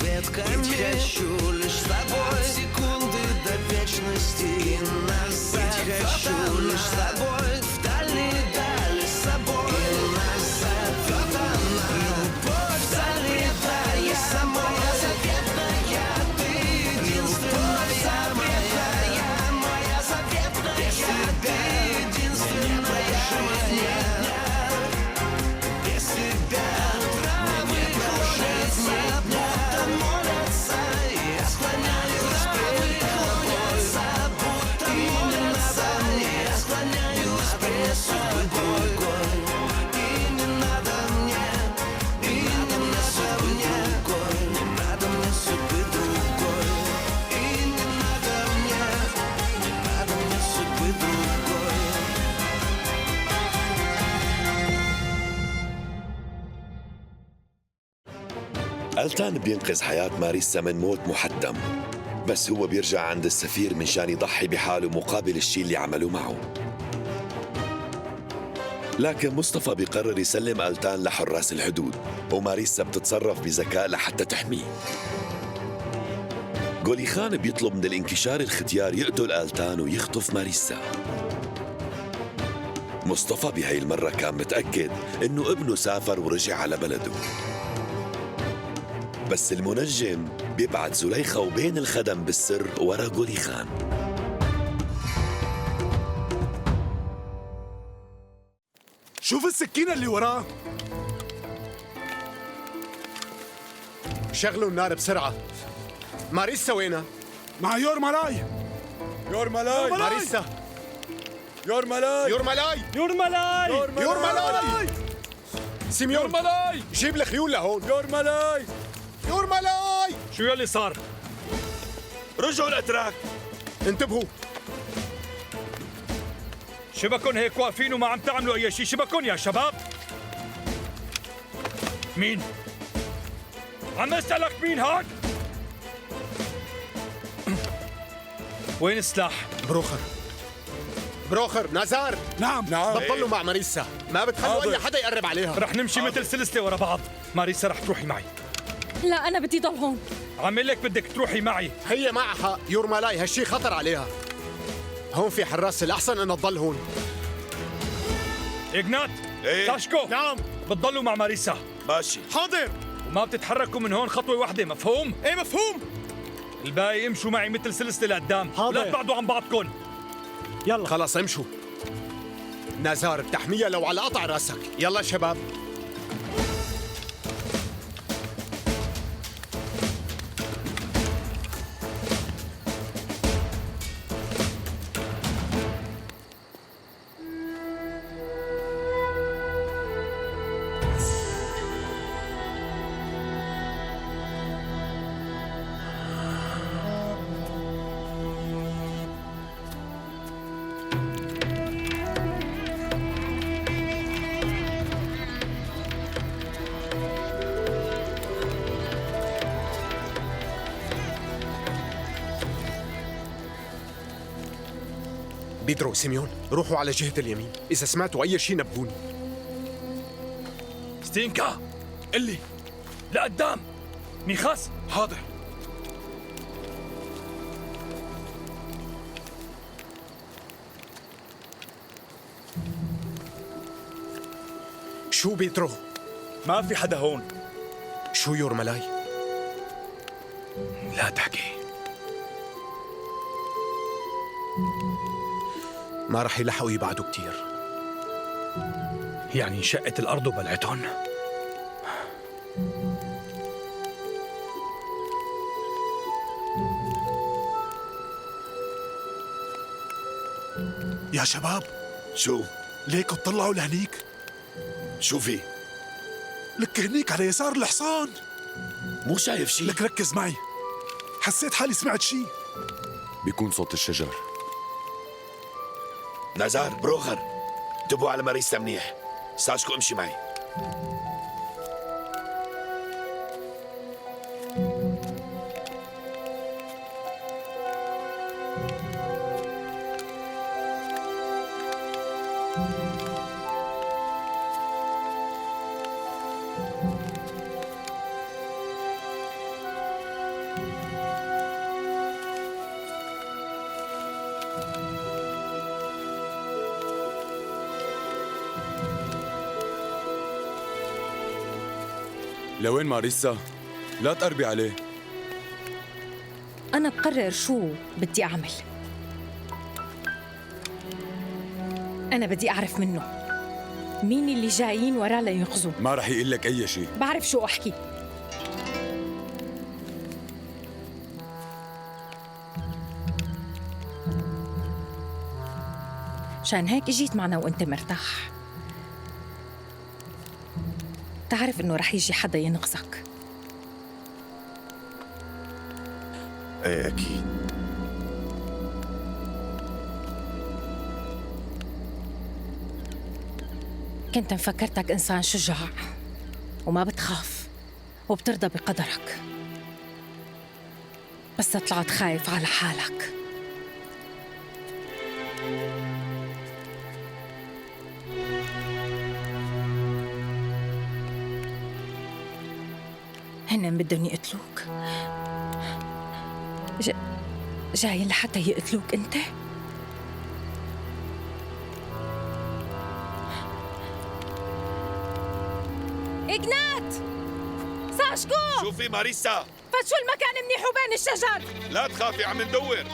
ветками. Быть хочу лишь с тобой, от секунды до вечности и назад. Быть хочу лишь с тобой, в дальние дали с собой и назад. Вот она, любовь залетая самой, заветная, ты единственная моя заветная, без тебя единственная жизнь. Без тебя травы клонятся, будто молятся, я склоняюсь перед тобой, будто молятся, я склоняюсь перед тобой. И не надо мне, и не надо мне, не надо мне судьбы другой. И не надо мне судьбы другой. ألتان بينقذ حياة ماريسا من موت محتم، بس هو بيرجع عند السفير منشان يضحي بحاله مقابل الشي اللي عمله معه. لكن مصطفى بيقرر يسلم ألتان لحراس الحدود، وماريسا بتتصرف بذكاء لحتى تحميه. غولي خان بيطلب من الانكشار الختيار يقتل ألتان ويخطف ماريسا. مصطفى بهاي المرة كان متأكد إنه ابنه سافر ورجع على بلده، بس المنجم بيبعت زليخة وبين الخدم بالسر ورا غولي خان. شوف السكينة اللي وراه. شغلوا النار بسرعة. ماريسا وينها؟ مع يورمالاي. يورمالاي ماريسا. يورمالاي يورمالاي. يورمالاي يورمالاي. سيميون يورمالاي جيب الخيول لهون. يورمالاي. يورمالاي. شو يلي صار؟ رجعوا الأتراك. انتبهوا. شبكن هيك واقفين وما عم تعملوا أي شيء؟ شبكن يا شباب. مين؟ عم أسألك مين هاد؟ وين السلاح؟ بروخر نازار. نعم بتضلوا مع ماريسا، ما بتخلوا حاضر. أي حدا يقرب عليها. رح نمشي مثل سلسلة ورا بعض. ماريسا رح تروحي معي. لا أنا بدي ضل هون. عمل لك بدك تروحي معي. هي معها حق. يورمالاي هالشي خطر عليها. هون في حراس، الأحسن أن تضل هون. إغنات إيه؟ ساشكو. نعم. بتضلوا مع ماريسا. ماشي. حاضر. وما بتتحركوا من هون خطوة واحدة، مفهوم؟ ايه مفهوم. الباقي امشوا معي مثل سلسلة لقدام. حاضر. ولا تبعدوا عن بعضكم. يلا خلاص امشوا. نازار بتحميها لو على قطع راسك. يلا شباب. بيدرو سيميون روحوا على جهة اليمين، إذا سمعتوا أي شيء نبهوني. ستينكا اللي لقدام. ميخاس. حاضر. شو بيدرو؟ ما في حدا هون. شو يورمالاي؟ لا تحكي. ما رح يلحقوا يبعدوا كتير. يعني انشقت الأرض وبلعتهم. يا شباب شو؟ ليكوا اطلعوا لهنيك. شو في؟ لك هنيك على يسار الحصان. مو شايف شي؟ لك ركز معي، حسيت حالي سمعت شي. بيكون صوت الشجر. نازار، بروخر، انتبهوا على ماريسا منيح. ساشكو امشي معي. لوين ماريسا؟ لا تقربي عليه. أنا بقرر شو بدي أعمل. أنا بدي أعرف منه مين اللي جايين وراه لينقذوه. ما رح يقول لك أي شيء. بعرف شو أحكي. عشان هيك اجيت معنا وانت مرتاح. تعرف انه رح يجي حدا ينقذك. ايه اكيد. كنت مفكرتك انسان شجاع وما بتخاف وبترضى بقدرك، بس طلعت خايف على حالك. هن بدهم يقتلوك. جايين لحتى يقتلوك انت؟ إجنات! ساشكو! شوفي ماريسا، فتشوا المكان منيح وبين الشجر. لا تخافي عم ندور.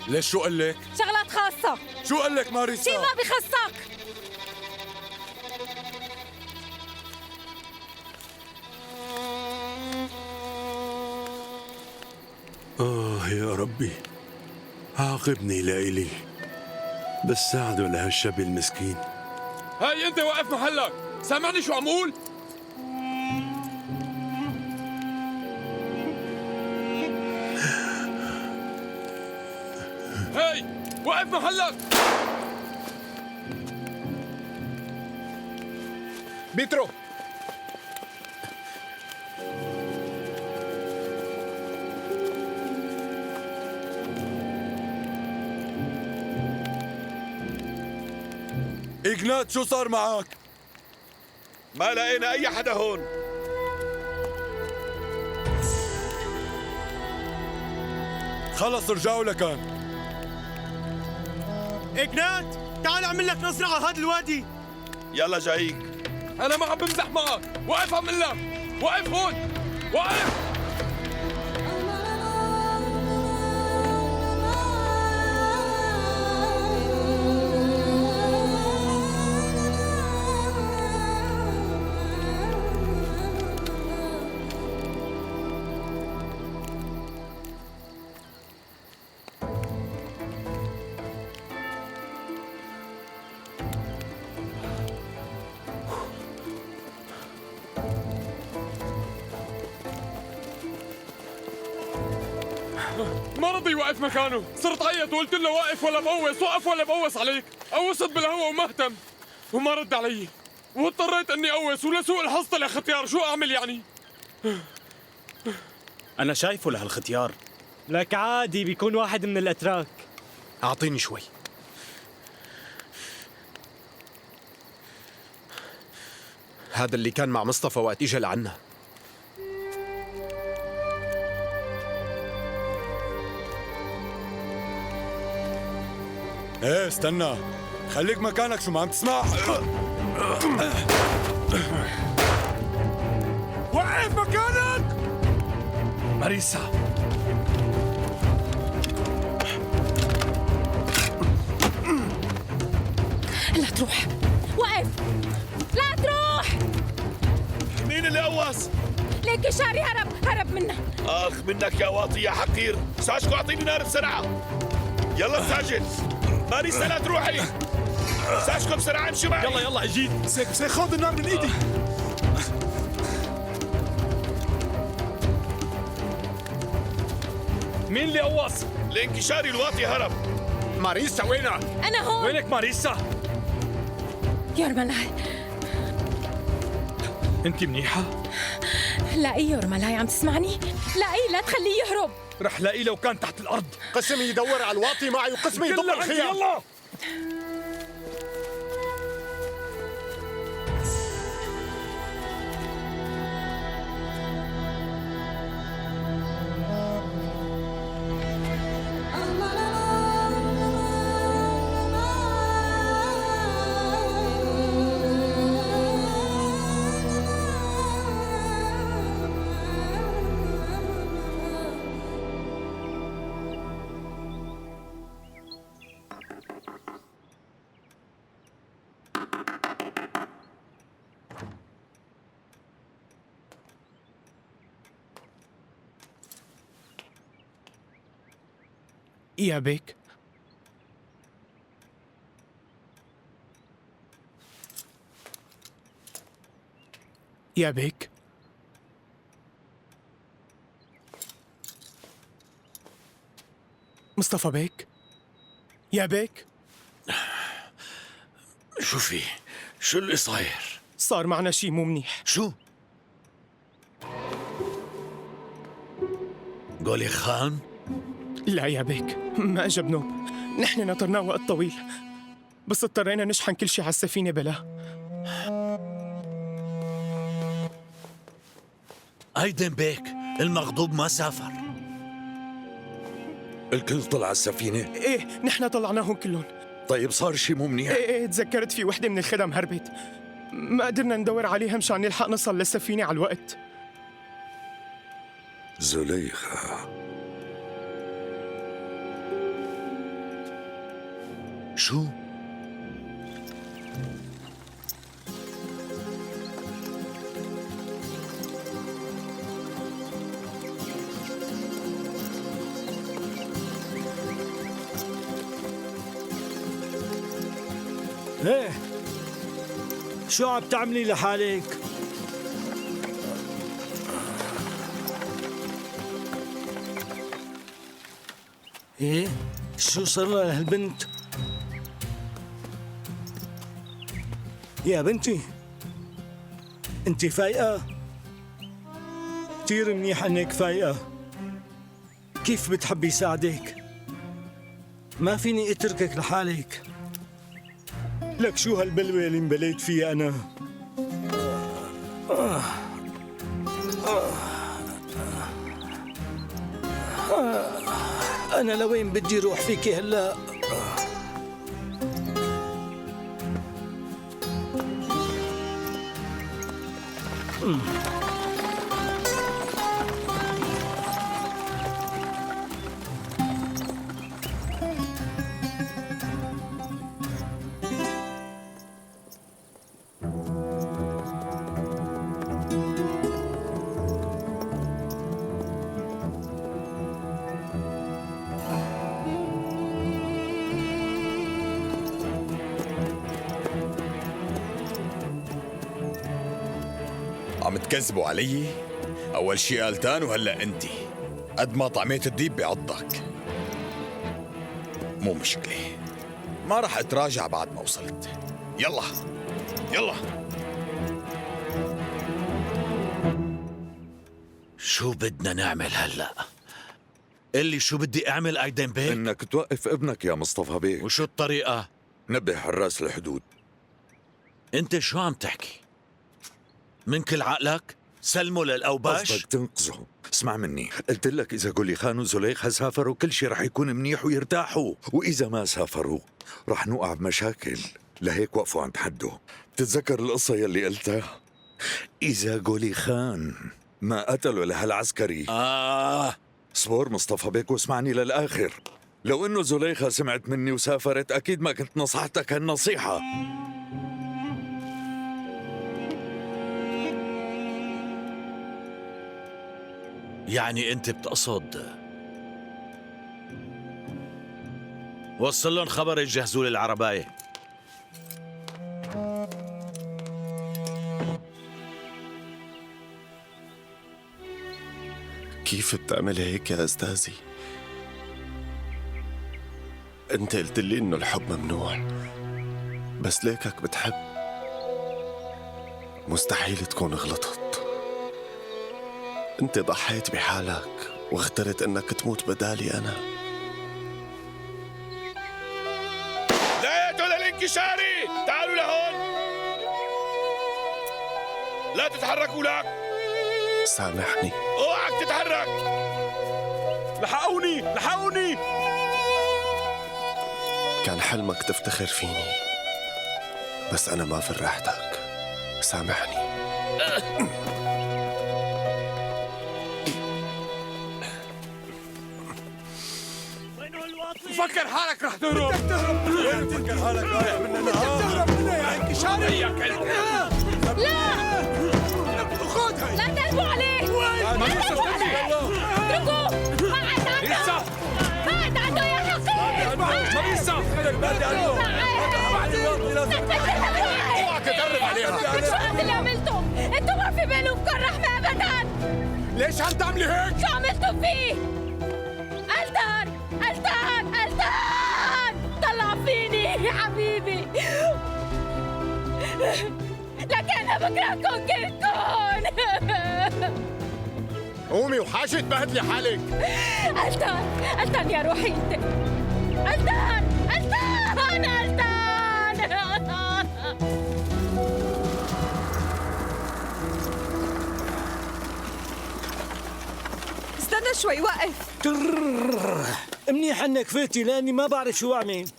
ليش شو قال لك؟ شغلات خاصة. شو قال لك ماريسا؟ شي ما بخصك. يا ربي عاقبني لإلي، بس ساعدوا لهالشاب المسكين. هاي انت واقف محلك، سامعني شو عمول؟ هاي واقف محلك. بيترو، إجنات شو صار معك؟ ما لقينا اي حدا هون. خلص رجعوا لكان. إجنات، تعال أعمل لك نصرة على هذا الوادي. يلا جايك. أنا ما عم بمزح معك، واقف عم لك، واقف هون، واقف. ما رضي يوقف مكانه، صرت عيط وقلت له واقف ولا بقوس، وقف ولا بقوس عليك، قوست بالهوا وما اهتم وما رد علي، واضطريت اني قوس ولسوء الحظ طلع ختيار، شو اعمل يعني؟ أنا شايفه لهالختيار. لك عادي بيكون واحد من الأتراك. أعطيني شوي. هذا اللي كان مع مصطفى وقت إجا لعنا. ايه استنى، خليك مكانك، شو ما عم تسمع؟ وقف مكانك! ماريسا، لا تروح. وقف. لا تروح. مين اللي قوص؟ ليك شاري هرب منا. اخ منك يا واطي يا حقير. ساشكو اعطيني نار بسرعه. يلا ساجد. ماريسا لا تروحي. ساشكو بسرعه امشي معي. يلا اجيت. سيك خذ النار من ايدي. مين اللي قوص؟ الانكشاري الواطي هرب. ماريسا وينك؟ أنا هون. وينك ماريسا؟ يورمالاي. أنت منيحة؟ لاقي يورمالاي، عم تسمعني؟ لاقي، لا تخليه يهرب. رح لاقيه لو كان تحت الأرض. قسمي يدور على الواطي معي وقسمي يضم يلا عندي، الخيام. يلا. يا بيك. يا بيك. مصطفى بيك. يا بيك. شو في؟ شو اللي صاير؟ صار معنا شي مو منيح. شو؟ قولي خان؟ لا يا بيك، ما اجى بنوب. نحن نطرناه وقت طويل، بس اضطرينا نشحن كل شي على السفينة بلا. أيدن بيك المغضوب ما سافر. الكل طلع على السفينة؟ ايه نحن طلعناهم كلهم. طيب صار شي مو منيح؟ ايه تذكرت في وحدة من الخدم هربت، ما قدرنا ندور عليها مشان نلحق نصل للسفينة على الوقت. زليخة شو؟ ايه شو عم تعملي لحالك؟ ايه شو صار لها لهالبنت؟ يا بنتي انت فايقة؟ كتير منيح انك فايقة. كيف بتحبي ساعدك؟ ما فيني اتركك لحالك. لك شو هالبلوة اللي انبليت فيها أنا؟ أنا لوين بدي روح فيكي هلأ؟ عم تكذبوا علي؟ أول شي قالتان وهلأ أنتي قد ما طعميت الديب بعضك. مو مشكلة، ما رح أتراجع بعد ما وصلت. يلا يلا. شو بدنا نعمل هلأ؟ اللي شو بدي أعمل أيدن بيك؟ إنك توقف ابنك يا مصطفى بيك. وشو الطريقة؟ نبه حراس الحدود. أنت شو عم تحكي؟ من كل عقلك؟ سلموا للأوباش؟ قصدك تنقذه. اسمع مني، قلت لك إذا قولي خان وزليخة سافروا كل شي رح يكون منيح ويرتاحوا، وإذا ما سافروا رح نوقع بمشاكل، لهيك وقفوا عند حده. بتتذكر القصة يلي قلتها؟ إذا قولي خان ما قتلوا لهالعسكري. صبر مصطفى بيك واسمعني للآخر. لو إنه زليخة سمعت مني وسافرت أكيد ما كنت نصحتك هالنصيحة. يعني أنت بتقصد وصل لهم خبر يجهزوا لي العرباية. كيف بتعمل هيك يا أستاذي؟ أنت قلت لي إنه الحب ممنوع، بس ليكك بتحب. مستحيل تكون غلطت. أنت ضحيت بحالك واخترت إنك تموت بدالي أنا. لقيتوا للانكشاري، تعالوا لهون. لا تتحركوا لك. سامحني. اوعك تتحرك. لحقوني لحقوني. كان حلمك تفتخر فيني، بس أنا ما فرحتك. سامحني. فكر حالك رح تهرب. بدك تهرب وين تفكر حالك رايح مننا؟ بدك تهرب مننا يا انكشاري. يا كلب. لا خذ هي. لا تقلبوا عليه. لا تقلبوا عليه. اتركوه. ما عاد عنده. ما عاد عنده يا لك بعدي عنه. اوعك تقرب عليها. شو هذا اللي عملته؟ انتوا ما في بينكم رحمة ابدا. ليش عم تعملي هيك؟ شو عملتوا فيه؟ ألتان ألتان ألتان طلع فيني يا حبيبي. لكن أنا بكرهكم كلكم. قومي وحاجة تبهدلي حالك. ألتان ألتان يا روحي انت. ألتان ألتان ألتان. استنى شوي وقف. منيح انك فاتي لاني ما بعرف شو اعمل.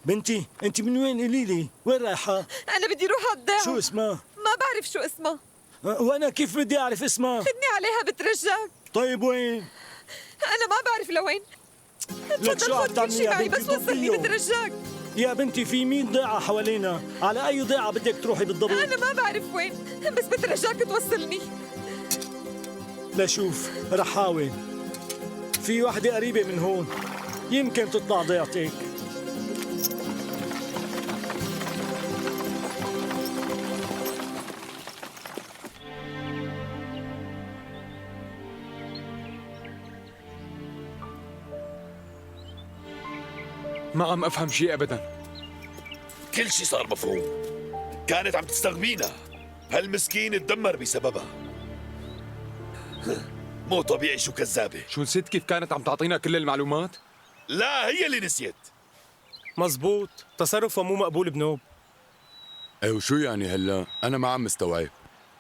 بنتي انت من وين؟ قولي لي وين رايحه؟ انا بدي روح على الضيعة. شو اسمها؟ ما بعرف شو اسمها. وانا كيف بدي اعرف اسمها؟ خدني عليها بترجاك. طيب وين؟ انا ما بعرف لوين. لك شو عم تفضل خذ كل تعملي شيء يا معي بنتي؟ بس وصلني ضبيه. بترجاك. يا بنتي في 100 ضيعة حوالينا، على أي ضيعة بدك تروحي بالضبط؟ انا ما بعرف وين بس بترجاك توصلني. لشوف رح حاول. في وحدة قريبة من هون يمكن تطلع ضيعتك. ما عم افهم شيء ابدا. كل شي صار مفهوم. كانت عم تستغبينا. هالمسكين اتدمر بسببها. مو طبيعي شو كذابة. شو نسيت كيف كانت عم تعطينا كل المعلومات؟ لا هي اللي نسيت. مزبوط، تصرفها مو مقبول بنوب. ايه وشو يعني هلا؟ أنا ما عم مستوعب.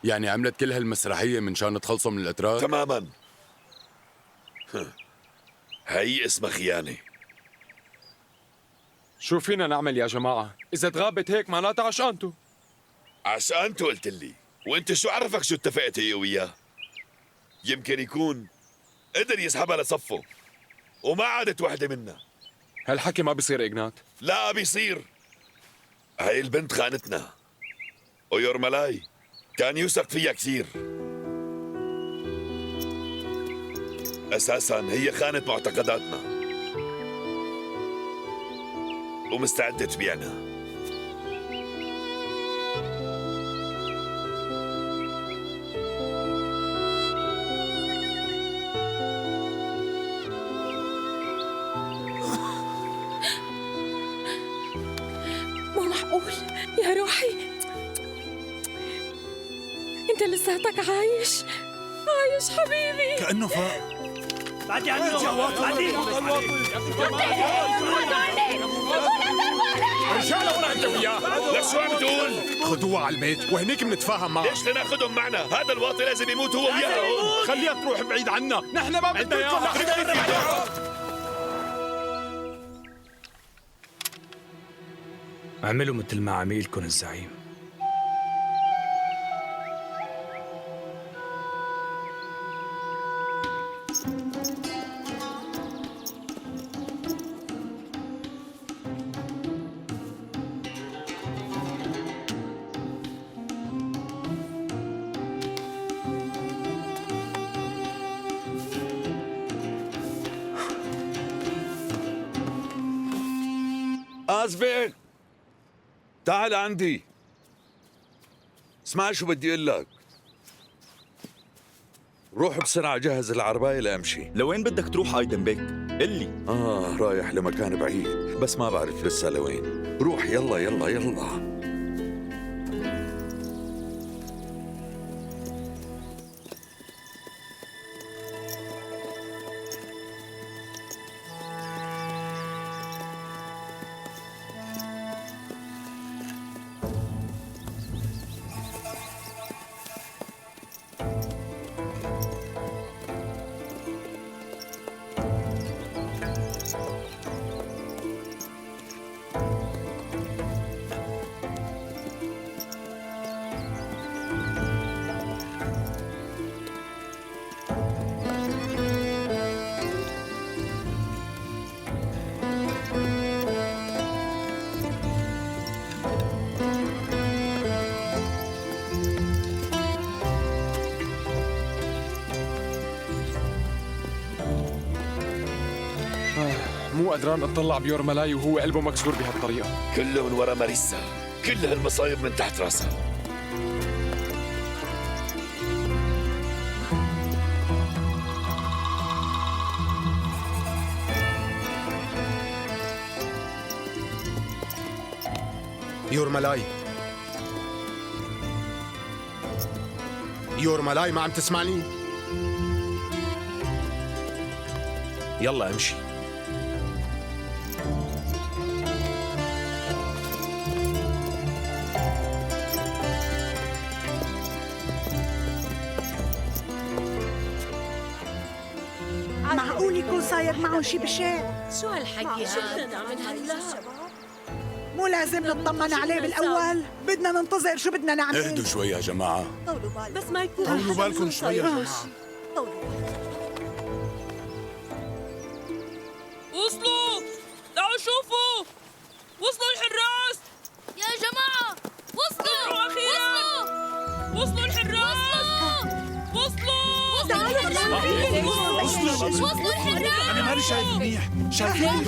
يعني عملت كل هالمسرحية من شان تخلصوا من الأتراك؟ تماما. هي اسمها خيانة. شو فينا نعمل يا جماعة؟ إذا تغابت هيك معناتها عشانتو. عشانتو قلت لي، وانت شو عرفك شو اتفقت هي وياه؟ يمكن يكون قدر يسحبها لصفه وما عادت وحدة منا. هالحكي ما بيصير إجنات. لا بيصير. هاي البنت خانتنا ويورملاي كان يوثق فيها كثير. أساساً هي خانت معتقداتنا ومستعدة تبيعنا. مو معقول يا روحي. انت لساتك عايش عايش حبيبي. كأنه فاق. بعدي عنه. رجال ورا انت وياه. لك شو عم تقول؟ خدوها على البيت وهنيك بنتفاهم معها. ليش لناخذهم معنا؟ هذا الواطي لازم يموت هو وياها هون. خليها تروح بعيد عنا. نحن ما بدنا اياها. اعملوا مثل ما عميلكم الزعيم. أزبك تعال عندي. اسمع شو بدي اقول لك. روح بسرعة جهز العرباية لأمشي. لوين بدك تروح ايدن بيك؟ قلي. رايح لمكان بعيد بس ما بعرف لسه لوين. روح يلا يلا يلا. مو قدران اطلع بيور ملاي وهو قلبه مكسور بهالطريقة. كله من ورا ماريسا، كل هالمصايب من تحت راسها. يور ملاي، يور ملاي، ما عم تسمعني؟ يلا امشي. معقول يكون صاير معهم شي بشع؟ شو هالحكي؟ شو بدنا نعمل هلا؟ مو لازم نطمن عليه بالأول؟ بدنا ننتظر، شو بدنا نعمل؟ اهدوا شوي يا جماعة. بس ما يكون طولوا بالكم شوي يا جماعة. وصلوا! تعالوا شوفوا! وصلوا الحراس! يا جماعة! وصلوا! أخيراً! وصلوا الحراس! وصلوا! وصلوا الحراس! أنا ماني شايف منيح، شايفين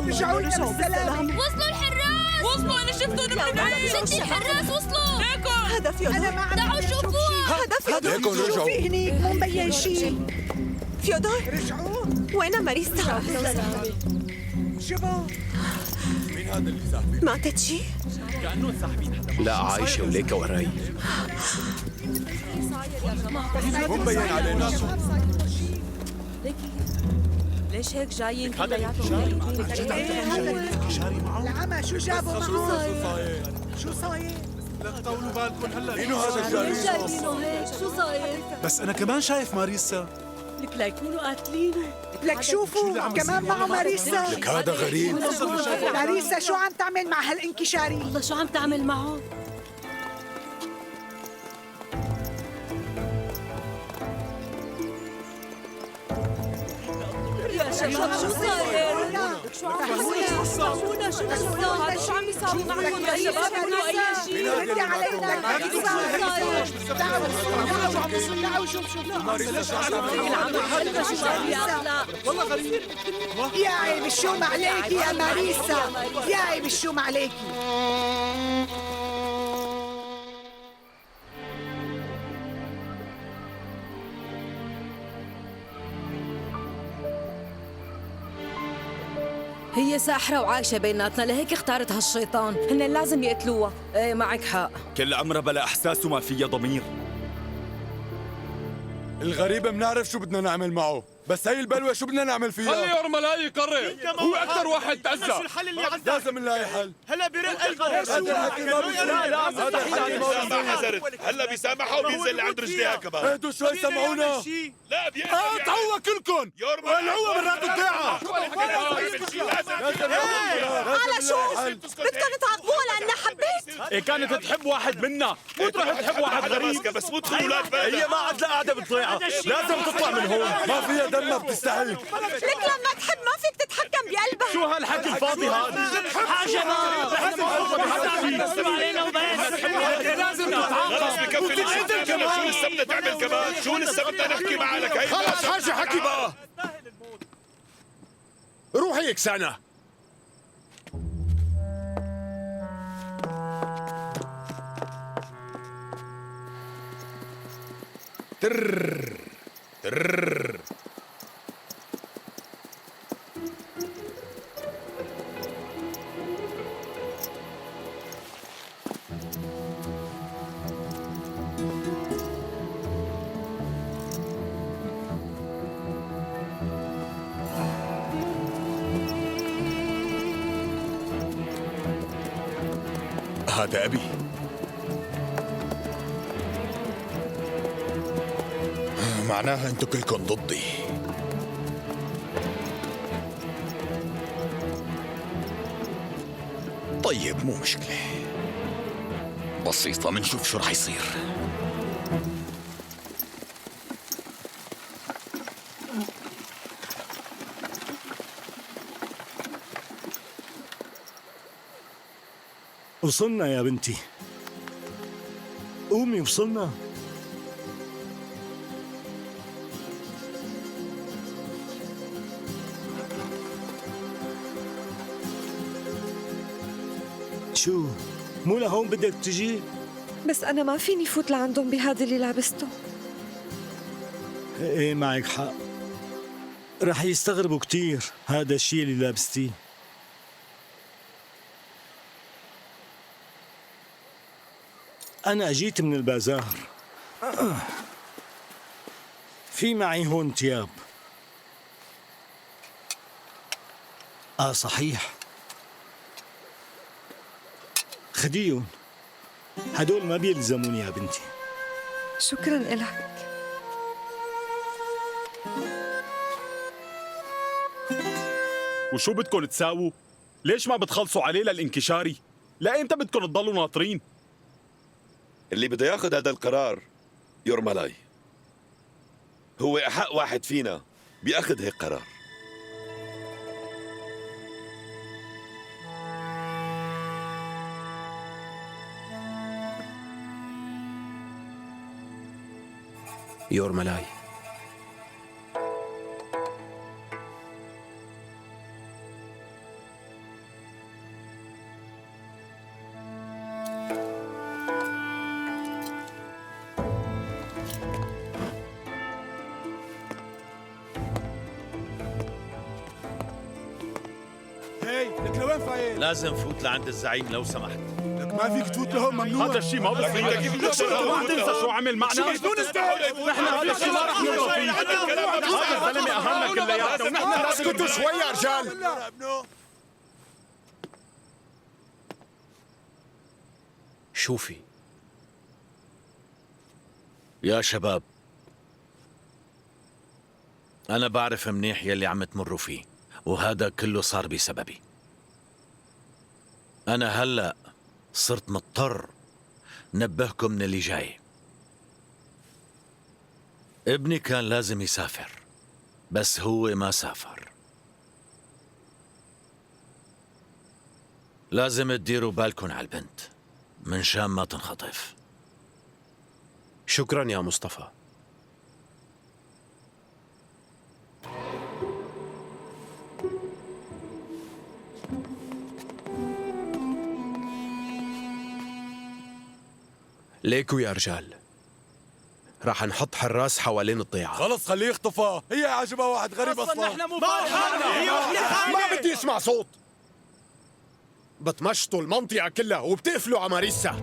رجعوا لنا بالسلامة. وصلوا الحراس! وصلوا! أنا شفتهم من بعيد! ستي الحراس وصلوا! ليكن! هذا فيودور، أنا ما عم تعالوا شوفوها! هذا فيودور، ليكن شو رجعوا. في هنيك؟ مو مبين شي. فيودور، رجعوا. وين ماريسا؟ شباب مين هذا اللي ساحبين؟ ماتت شي؟ لا، عايشة وليكا وراي. مو مبين علينا. ليش هيك جايين هذا العمى شو جابوا معهم؟ شو صاير؟ طولوا بالكم هلا. مين هذا الجاي؟ شو صاير؟ بس أنا كمان شايف ماريسا. لك ليكونوا قاتلينه. لك شوفوا كمان معه ماريسا. لك هذا غريب. ماريسا شو عم تعمل مع هالانكشاري؟ والله شو عم تعمل معه؟ يا شباب شو صاير؟ فهمونا شو صار؟ شو عم يصير معكم يا شباب؟ قولوا أي شيء. ردي علينا. تعالوا شوف والله غريب. يا عيب الشوم عليكي يا ماريسا، يا عيب الشوم عليكي. هي ساحرة وعايشة بيناتنا، لهيك اختارت هالشيطان. هن لازم يقتلوها. ايه معك حق. كل عمرها بلا احساس وما فيها ضمير. الغريبة بنعرف شو بدنا نعمل معه، بس هي البلوى شو بدنا نعمل فيها؟ خلي يور ملاي يقرر، هو أكثر واحد تأذى. شو الحل اللي عندك؟ لازم نلاقي حل. هلا برق قلبه. هذا الحكي ما بيصير. هلا بيسامحها وبينزل لعند رجليها كمان. اهدوا شوي سمعونا. لا قطعوها كلكم. ولعوها برات الضيعة. على شوف، بدكم تعاقبوها لأنها حبيت. إيه كانت تحب واحد منا، مو تروح تحب واحد غريب. بس مو تدخل اولاد بلدها. هي ما عاد لا قاعدة بالضيعة، لازم تطلع من هون. ما فيها دمها بتستحي. لك لما تحب ما فيك تتحكم بقلبها. شو هالحكي الفاضي هذا؟ حاجة لازم نتعاقب. بكفي اللي شفتها كمان. شو لسه بدنا تعمل كمان؟ شو لسه بدنا نحكي معها لك؟ هي خلص حاجة حكي بقى. روحي اكسانا. ترررر. هذا أبي. معناها أنتوا كلكم ضدي. طيب مو مشكلة، بسيطة، منشوف شو رح يصير. وصلنا يا بنتي، قومي وصلنا. شو؟ مو لهون بدك تجي؟ بس أنا ما فيني فوت لعندهم بهذا اللي لابسته. ايه معك حق، رح يستغربوا كتير هذا الشيء اللي لابستيه. أنا أجيت من البازار، في معي هون تياب. صحيح، خديهم، هدول ما بيلزموني يا بنتي. شكرا إلك. وشو بدكم تساووا؟ ليش ما بتخلصوا عليه للانكشاري؟ لأيمتى بدكم تضلوا ناطرين؟ اللي بده ياخذ هذا القرار يورمالاي، هو أحق واحد فينا بياخذ هيك قرار. يورمالاي، لك لوين فايت؟ لازم فوت لعند الزعيم لو سمحت. لك ما فيك تفوت لهون، ممنوع. هذا الشيء ما بصير. ما تنسى شو عمل معنا. نحن هذا الشيء ما رح نرضى فيه. هذا الزلمه اهلنا كلياتنا ونحن اسكتوا شوي يا رجال. شوفي يا شباب، أنا بعرف منيح يلي عم تمروا فيه، وهذا كله صار بسببي. أنا هلأ صرت مضطر نبهكم من اللي جاي. ابني كان لازم يسافر، بس هو ما سافر. لازم تديروا بالكم على البنت من شان ما تنخطف. شكرا يا مصطفى. ليكوا يا رجال، راح نحط حراس حوالين الضيعة. خلص خليه يخطفها، هي عجبها واحد غريب اصلا. نحن مو ما بدي اسمع صوت. بتمشطوا المنطقة كلها وبتقفلوا عماريسها.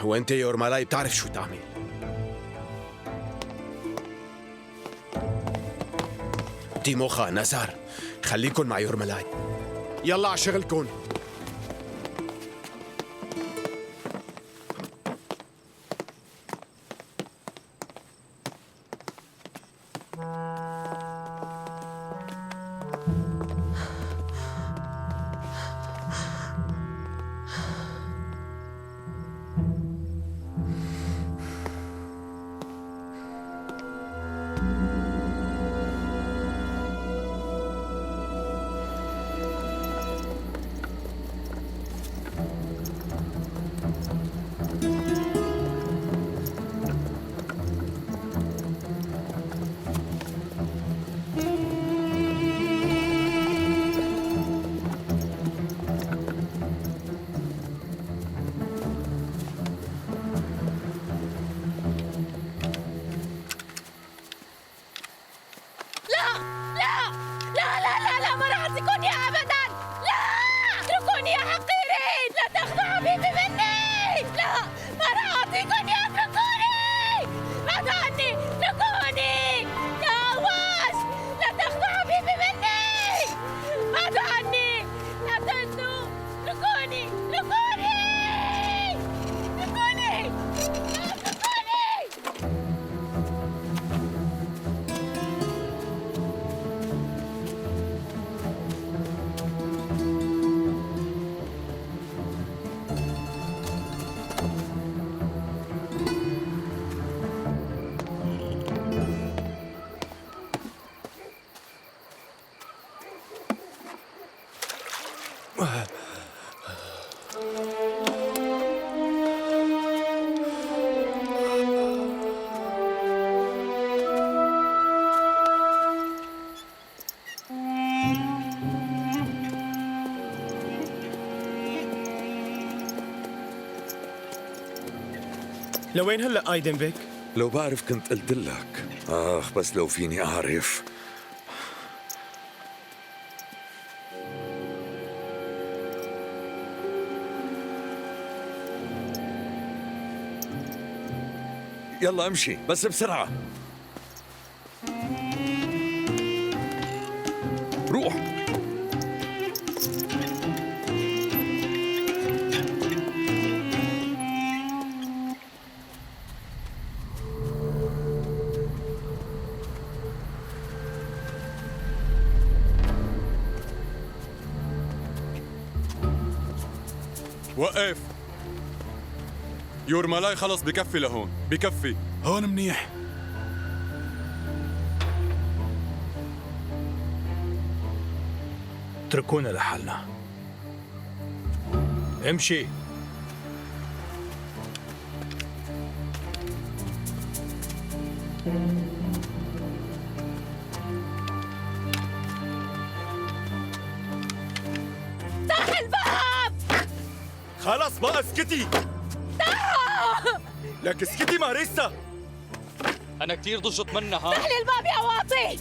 وانت يا يورمالاي بتعرف شو تعمل. تيموخا، نزار، خليكن مع يورمالاي. يلا على شغلكن. لوين هلا ايدن بيك؟ لو بعرف كنت قلت لك. بس لو فيني أعرف. يلا امشي بس بسرعة. روح. وقف. يورمالاي خلص بكفي لهون، بكفي. هون منيح. اتركونا لحالنا. امشي. افتح الباب. خلص بقى اسكتي. لك اسكتي ماريسا. أنا كتير ضجت منها. افتح لي الباب يا واطي.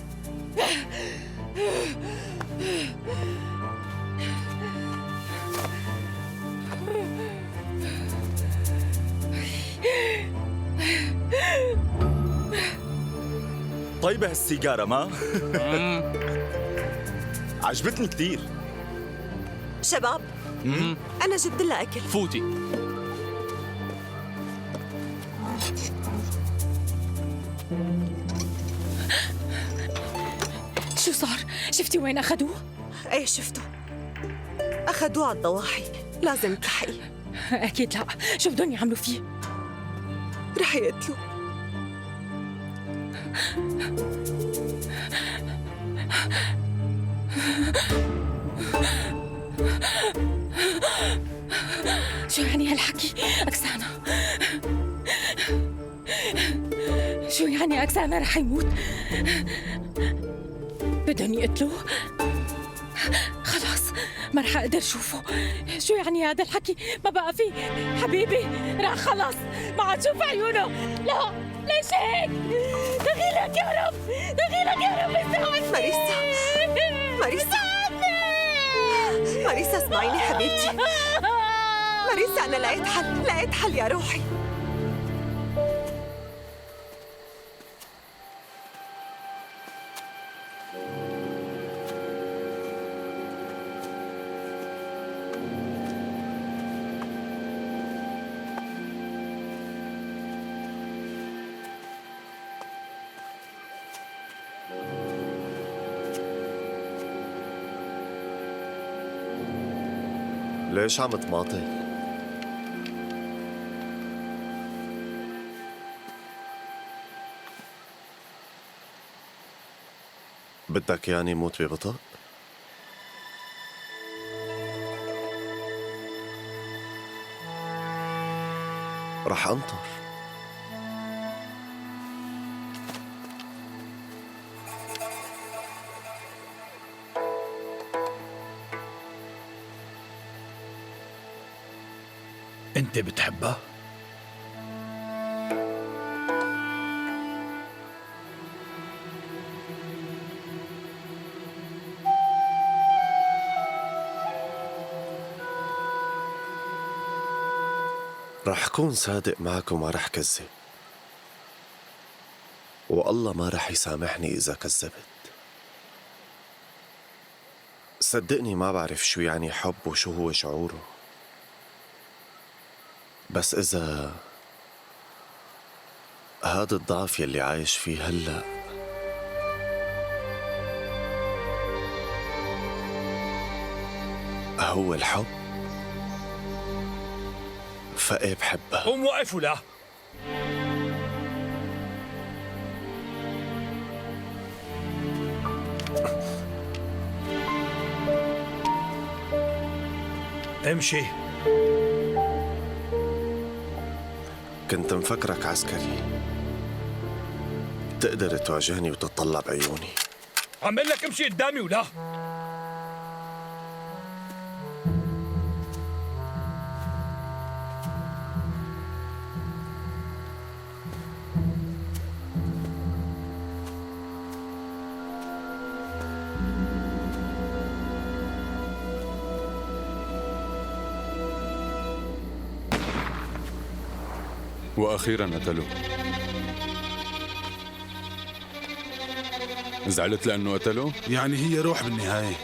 طيبة هالسيجارة ما؟ عجبتني كتير. شباب أنا جبت لها أكل. فوتي. شو صار؟ شفتي وين أخذوه؟ ايه شفته. أخذوه على الضواحي. لازم تلحقي. أكيد لا. شو بدهم يعملوا فيه؟ رح يقتلوا. شو يعني هالحكي؟ أكسانا شو يعني أكسانا رح يموت؟ بدهم يقتلوه؟ خلاص ما رح أقدر شوفه. شو يعني هذا الحكي؟ ما بقى فيه حبيبي. رح خلص ما عاد شوف عيونه. لا ليش هيك؟ دخيلك يا رب، دخيلك يا رب. ماريسا ماريسا اسمعيني حبيبتي. ماريسا أنا لقيت حل يا روحي. ليش عم تماطل؟ بدك يعني موت ببطء؟ رح أنطر. انت بتحبها؟ رح كون صادق معك وما رح كذب، والله ما رح يسامحني إذا كذبت. صدقني ما بعرف شو يعني حب وشو هو شعوره، بس إذا هذا الضعف يلي عايش فيه هلأ هو الحب، فإيه بحبها. قوم وقف ولا امشي. كنت مفكرك عسكري تقدر تواجهني وتطلع بعيوني. عم بقول لك امشي قدامي ولا وأخيرا قتلوه. زعلت لأنه قتلوه؟ يعني هي روح بالنهاية.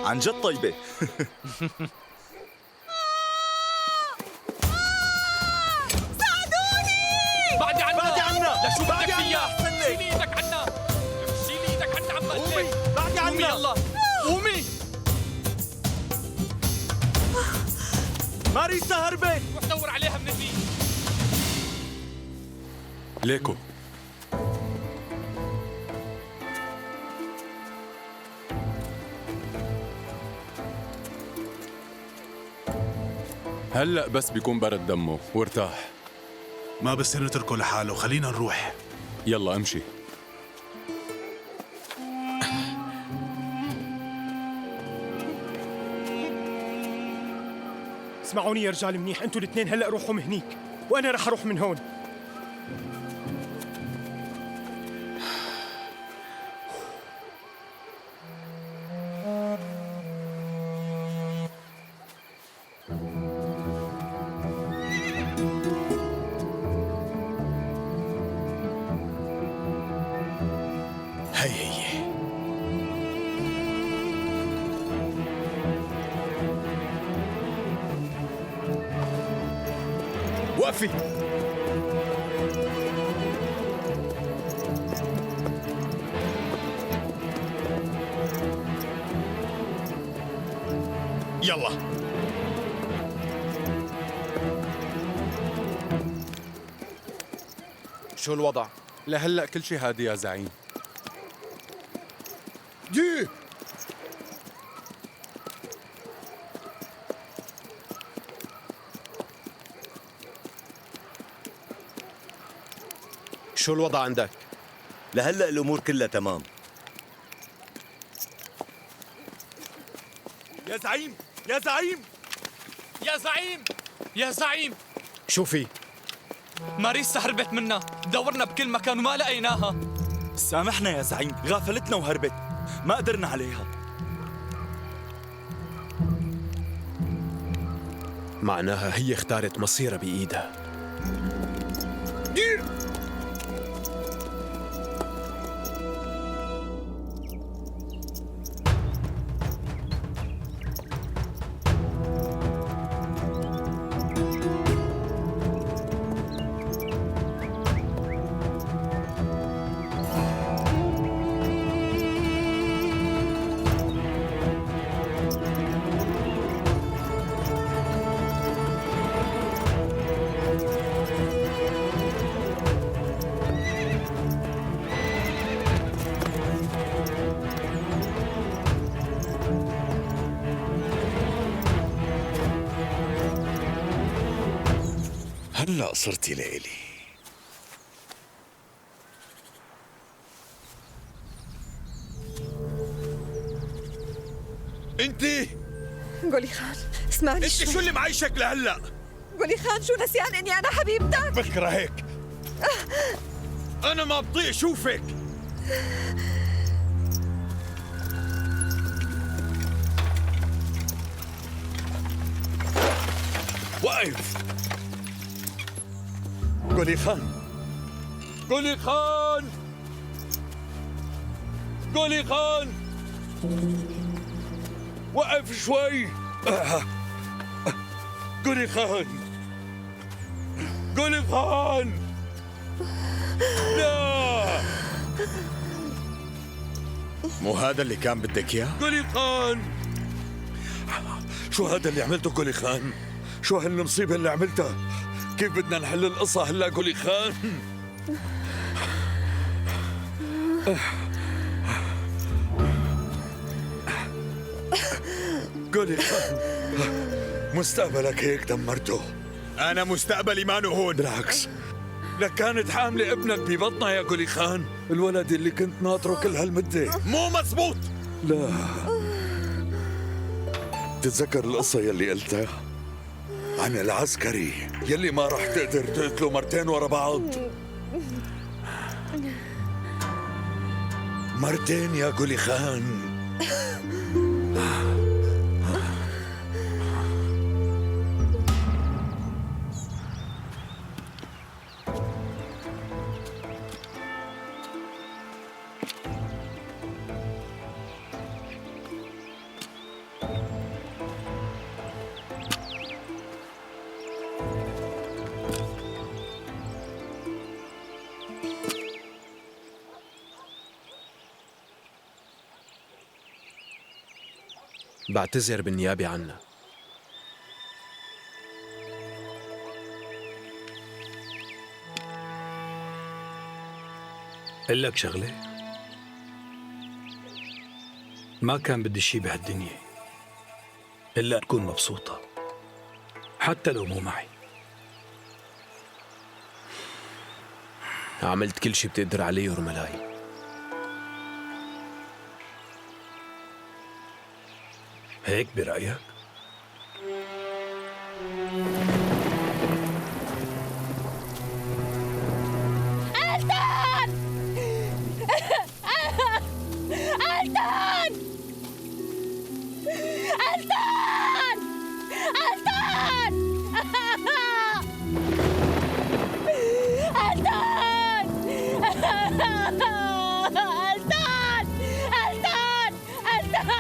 عن جد طيبة. بعدي عنا بعدي عنا لشو بعدي بدك عنا فيها؟ أحسن لك. شيلي ايدك عنا، شيلي ايدك عنا عم بقول قومي لك. بعدي قومي عنا. يلا قومي. ماريسا هربت. روح دور عليها من النيل. ليكو هلأ بس بيكون برد دمه وارتاح. ما بصير نتركه لحاله، خلينا نروح. يلا امشي. اسمعوني يا رجال منيح، انتوا الاثنين هلا روحوا من هنيك وانا رح اروح من هون. هي وقفي. يلا شو الوضع؟ لهلأ كل شيء هادي يا زعيم. دي شو الوضع عندك؟ لهلا الامور كلها تمام. يا زعيم يا زعيم يا زعيم يا زعيم، شو في؟ ماريسا هربت منا، دورنا بكل مكان وما لقيناها. سامحنا يا زعيم، غافلتنا وهربت، ما قدرنا عليها. معناها هي اختارت مصيرها بإيدها. هلأ صرتي لإلي. انتي قولي خان اسمعني انت شو اللي معيشك لهلا؟ قولي خان شو نسيان اني انا حبيبتك؟ بكرهك. انا ما بطيق اشوفك. وقف. قولي خان، قولي خان، قولي خان، وقف شوي. قولي خان، قولي خان. لا، مو هذا اللي كان بدك اياه؟ قولي خان. شو هذا اللي عملته قولي خان؟ شو هالمصيبة اللي عملتها؟ كيف بدنا نحل القصة هلا قولي خان؟ قولي خان، مستقبلك هيك دمرته. أنا مستقبلي مانو هون. بالعكس، لك كانت حاملة ابنك ببطنها يا قولي خان، الولد اللي كنت ناطره كل هالمدة. مو مزبوط. لا، تتذكر القصة يلي قلتها عن العسكري يلي ما رح تقدر تقتله مرتين ورا بعض؟ مرتين يا قولي خان. بعتذر بالنيابة عنها. قل لك شغلة، ما كان بدي شي بهالدنيا إلا تكون مبسوطة حتى لو مو معي. عملت كل شي بتقدر عليه يورملاي. هيك برأيك؟ ألتان! ألتان! ألتان! ألتان! ألتان! ألتان! ألتان! ألتان!